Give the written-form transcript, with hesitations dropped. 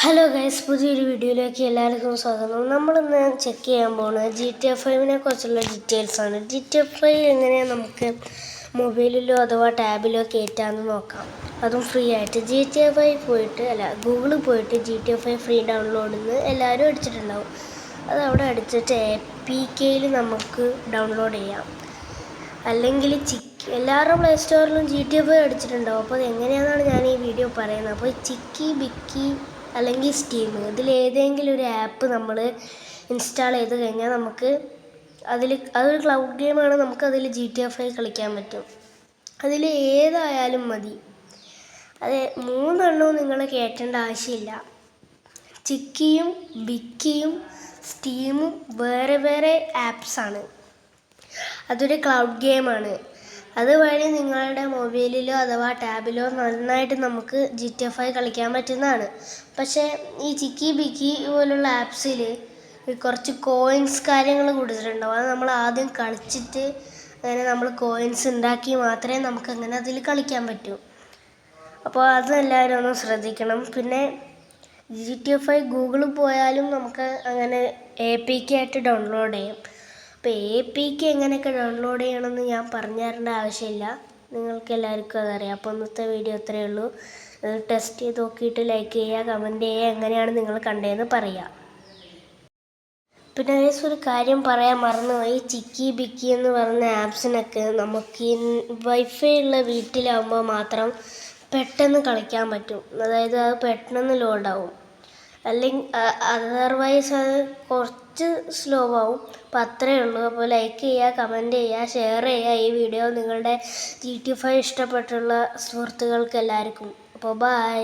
Hello guys, പുതിയൊരു വീഡിയോയിലേക്ക് എല്ലാവർക്കും സ്വാഗതം. നമ്മളിന്ന് ചെക്ക് ചെയ്യാൻ പോകുന്നത് GTA 5 കുറിച്ചുള്ള ഡീറ്റെയിൽസാണ്. GTA 5 എങ്ങനെയാണ് നമുക്ക് മൊബൈലിലോ അഥവാ ടാബിലോ കയറ്റാമെന്ന് നോക്കാം. അതും ഫ്രീ ആയിട്ട്. GTA 5 ഗൂഗിളിൽ പോയിട്ട് GTA 5 ഫ്രീ ഡൗൺലോഡിന്ന് എല്ലാവരും അടിച്ചിട്ടുണ്ടാവും. അത് അവിടെ അടിച്ചിട്ട് APKയിൽ നമുക്ക് ഡൗൺലോഡ് ചെയ്യാം. അല്ലെങ്കിൽ എല്ലാവരുടെ പ്ലേ സ്റ്റോറിലും GTA 5 അടിച്ചിട്ടുണ്ടാവും. അപ്പോൾ അത് എങ്ങനെയാണെന്നാണ് ഞാൻ ഈ വീഡിയോ പറയുന്നത്. അപ്പോൾ ബിക്കി അല്ലെങ്കിൽ സ്റ്റീം, ഇതിലേതെങ്കിലും ഒരു ആപ്പ് നമ്മൾ ഇൻസ്റ്റാൾ ചെയ്ത് കഴിഞ്ഞാൽ നമുക്ക് അതൊരു ക്ലൗഡ് ഗെയിമാണ്. നമുക്കതിൽ GTA 5 കളിക്കാൻ പറ്റും. അതിൽ ഏതായാലും മതി. അത് 3 നിങ്ങൾ കയറ്റേണ്ട ആവശ്യമില്ല. ചിക്കിയും ബിക്കിയും സ്റ്റീമും വേറെ വേറെ ആപ്സാണ്. അതൊരു ക്ലൗഡ് ഗെയിമാണ്. അതുവഴി നിങ്ങളുടെ മൊബൈലിലോ അഥവാ ടാബിലോ നന്നായിട്ട് നമുക്ക് GTA 5 കളിക്കാൻ പറ്റുന്നതാണ്. പക്ഷേ ഈ ചിക്കി ബിക്കി പോലുള്ള ആപ്സിൽ കുറച്ച് കോയിൻസ് കാര്യങ്ങൾ കൊടുത്തിട്ടുണ്ടാവും. അത് നമ്മൾ ആദ്യം കളിച്ചിട്ട് അങ്ങനെ നമ്മൾ കോയിൻസ് ഉണ്ടാക്കി മാത്രമേ നമുക്കങ്ങനെ അതിൽ കളിക്കാൻ പറ്റൂ. അപ്പോൾ അതെല്ലാവരും ഒന്ന് ശ്രദ്ധിക്കണം. പിന്നെ GTA 5 ഗൂഗിളിൽ പോയാലും നമുക്ക് അങ്ങനെ APK ആയിട്ട് ഡൗൺലോഡ് ചെയ്യാം. അപ്പോൾ APK എങ്ങനെയൊക്കെ ഡൗൺലോഡ് ചെയ്യണമെന്ന് ഞാൻ പറഞ്ഞു തരേണ്ട ആവശ്യമില്ല, നിങ്ങൾക്ക് എല്ലാവർക്കും അതറിയാം. അപ്പോൾ ഇന്നത്തെ വീഡിയോ ഇത്രയേ ഉള്ളൂ. ടെസ്റ്റ് ചെയ്ത് നോക്കിയിട്ട് ലൈക്ക് ചെയ്യുക, കമൻറ്റ് ചെയ്യുക, എങ്ങനെയാണ് നിങ്ങൾ കണ്ടതെന്ന് പറയുക. പിന്നെ ഒരു കാര്യം പറയാൻ മറന്നുപോയി. ചിക്കി ബിക്കി എന്ന് പറയുന്ന ആപ്സിനൊക്കെ നമുക്ക് ഈ വൈഫൈ ഉള്ള വീട്ടിലാവുമ്പോൾ മാത്രം പെട്ടെന്ന് കളിക്കാൻ പറ്റും. അതായത് അത് പെട്ടെന്ന് ലോഡാവും. അല്ലെങ്കിൽ അതർവൈസ് അത് കുറച്ച് സ്ലോ ആവും. അപ്പോൾ അത്രയേ ഉള്ളൂ. അപ്പോൾ ലൈക്ക് ചെയ്യുക, കമൻറ്റ് ചെയ്യുക, ഷെയർ ചെയ്യുക ഈ വീഡിയോ നിങ്ങളുടെ GTA 5 ഇഷ്ടപ്പെട്ടുള്ള സുഹൃത്തുക്കൾക്ക് എല്ലാവർക്കും. അപ്പോൾ ബൈ.